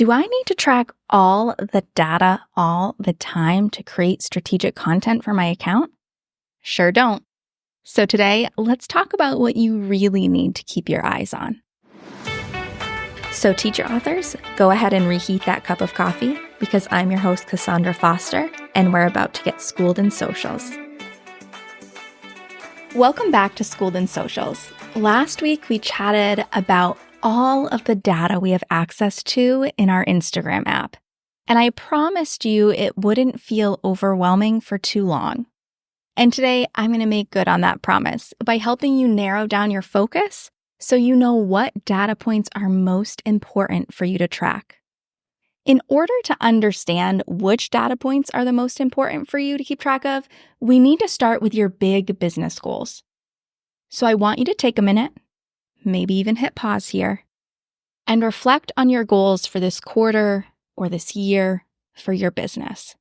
Do I need to track all the data all the time to create strategic content for my account? Sure don't. So today, let's talk about what you really need to keep your eyes on. So teacher authors, go ahead and reheat that cup of coffee because I'm your host, Cassandra Foster, and we're about to get schooled in socials. Welcome back to Schooled in Socials. Last week, we chatted about all of the data we have access to in our Instagram app. And I promised you it wouldn't feel overwhelming for too long. And today, I'm going to make good on that promise by helping you narrow down your focus so you know what data points are most important for you to track. In order to understand which data points are the most important for you to keep track of, we need to start with your big business goals. So I want you to take a minute, maybe even hit pause here, and reflect on your goals for this quarter or this year for your business.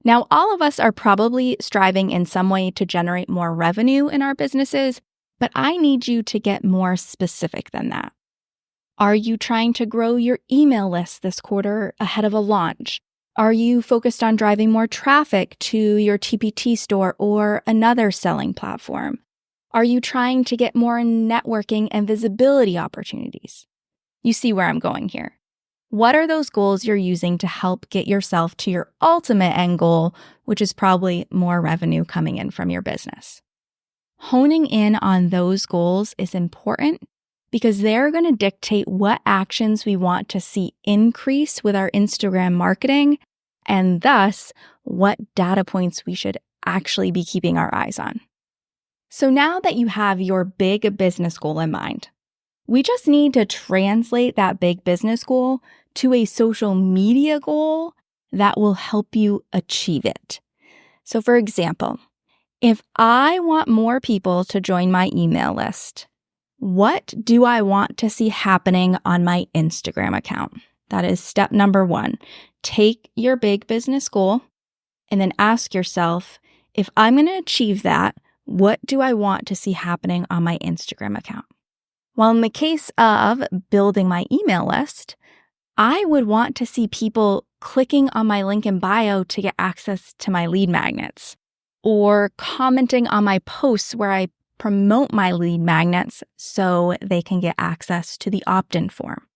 Now, all of us are probably striving in some way to generate more revenue in our businesses, but I need you to get more specific than that. Are you trying to grow your email list this quarter ahead of a launch? Are you focused on driving more traffic to your TPT store or another selling platform? Are you trying to get more networking and visibility opportunities? You see where I'm going here. What are those goals you're using to help get yourself to your ultimate end goal, which is probably more revenue coming in from your business? Honing in on those goals is important because they're going to dictate what actions we want to see increase with our Instagram marketing and thus what data points we should actually be keeping our eyes on. So now that you have your big business goal in mind, we just need to translate that big business goal to a social media goal that will help you achieve it. So for example, if I want more people to join my email list, what do I want to see happening on my Instagram account? That is step number one. Take your big business goal and then ask yourself, if I'm going to achieve that, what do I want to see happening on my Instagram account? Well, in the case of building my email list, I would want to see people clicking on my link in bio to get access to my lead magnets, or commenting on my posts where I promote my lead magnets so they can get access to the opt-in form.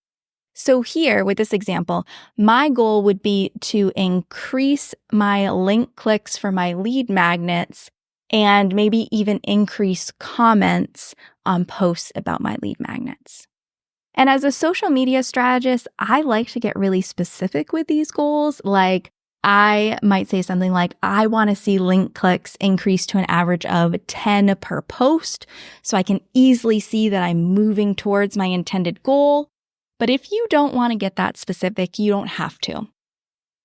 So here, with this example, my goal would be to increase my link clicks for my lead magnets and maybe even increase comments on posts about my lead magnets. And as a social media strategist, I like to get really specific with these goals. Like I might say something like, I want to see link clicks increase to an average of 10 per post so I can easily see that I'm moving towards my intended goal. But if you don't want to get that specific, you don't have to.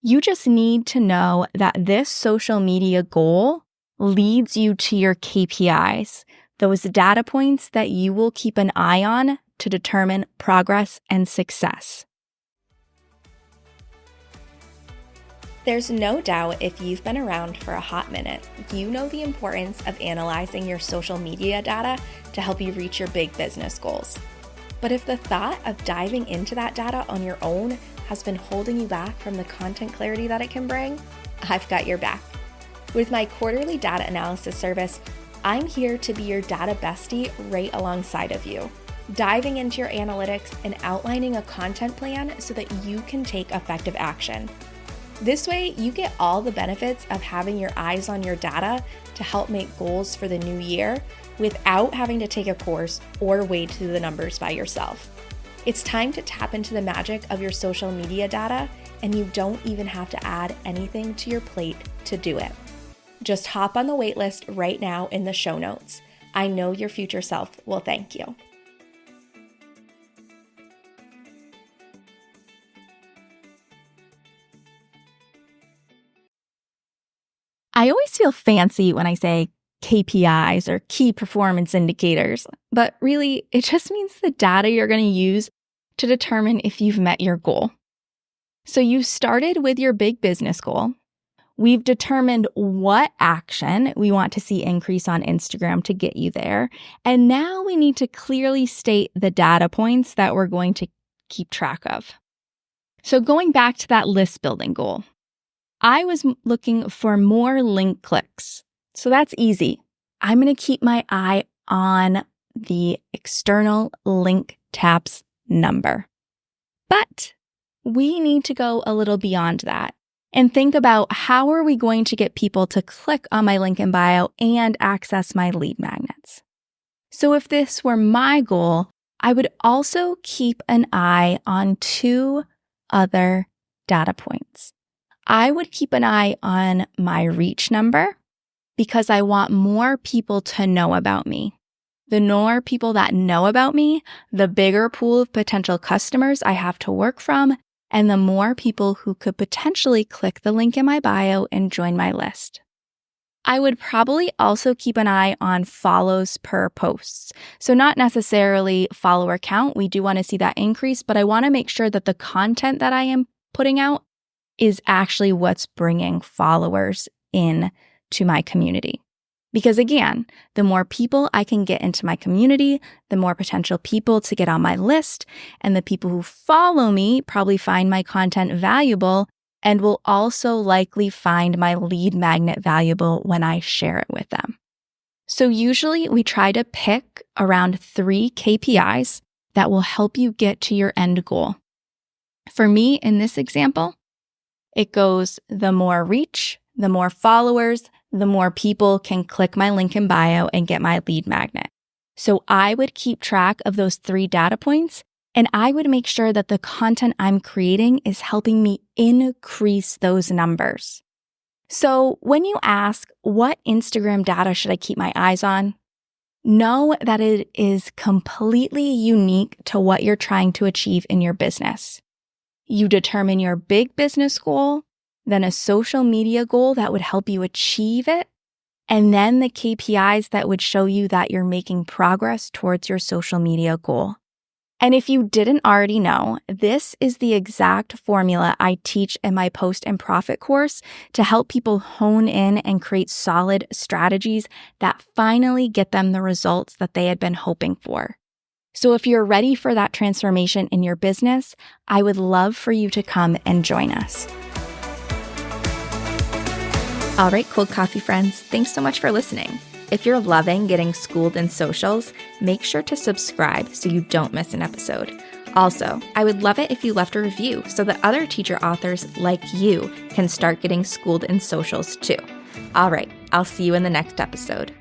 You just need to know that this social media goal leads you to your KPIs, those data points that you will keep an eye on to determine progress and success. There's no doubt if you've been around for a hot minute, you know the importance of analyzing your social media data to help you reach your big business goals. But if the thought of diving into that data on your own has been holding you back from the content clarity that it can bring, I've got your back. With my quarterly data analysis service, I'm here to be your data bestie right alongside of you, diving into your analytics and outlining a content plan so that you can take effective action. This way, you get all the benefits of having your eyes on your data to help make goals for the new year without having to take a course or wade through the numbers by yourself. It's time to tap into the magic of your social media data, and you don't even have to add anything to your plate to do it. Just hop on the waitlist right now in the show notes. I know your future self will thank you. I always feel fancy when I say KPIs or key performance indicators, but really it just means the data you're going to use to determine if you've met your goal. So you started with your big business goal. We've determined what action we want to see increase on Instagram to get you there. And now we need to clearly state the data points that we're going to keep track of. So going back to that list building goal, I was looking for more link clicks. So that's easy. I'm going to keep my eye on the external link taps number. But we need to go a little beyond that and think about how are we going to get people to click on my link in bio and access my lead magnets. So if this were my goal, I would also keep an eye on 2 other data points. I would keep an eye on my reach number because I want more people to know about me. The more people that know about me, the bigger pool of potential customers I have to work from, and the more people who could potentially click the link in my bio and join my list. I would probably also keep an eye on follows per posts. So not necessarily follower count. We do want to see that increase, but I want to make sure that the content that I am putting out is actually what's bringing followers in to my community. Because again, the more people I can get into my community, the more potential people to get on my list, and the people who follow me probably find my content valuable and will also likely find my lead magnet valuable when I share it with them. So usually we try to pick around 3 KPIs that will help you get to your end goal. For me, in this example, it goes the more reach, the more followers, the more people can click my link in bio and get my lead magnet. So I would keep track of those 3 data points, and I would make sure that the content I'm creating is helping me increase those numbers. So when you ask, what Instagram data should I keep my eyes on? Know that it is completely unique to what you're trying to achieve in your business. You determine your big business goal, then a social media goal that would help you achieve it, and then the KPIs that would show you that you're making progress towards your social media goal. And if you didn't already know, this is the exact formula I teach in my Post and Profit course to help people hone in and create solid strategies that finally get them the results that they had been hoping for. So if you're ready for that transformation in your business, I would love for you to come and join us. All right, cold coffee friends, thanks so much for listening. If you're loving getting schooled in socials, make sure to subscribe so you don't miss an episode. Also, I would love it if you left a review so that other teacher authors like you can start getting schooled in socials too. All right, I'll see you in the next episode.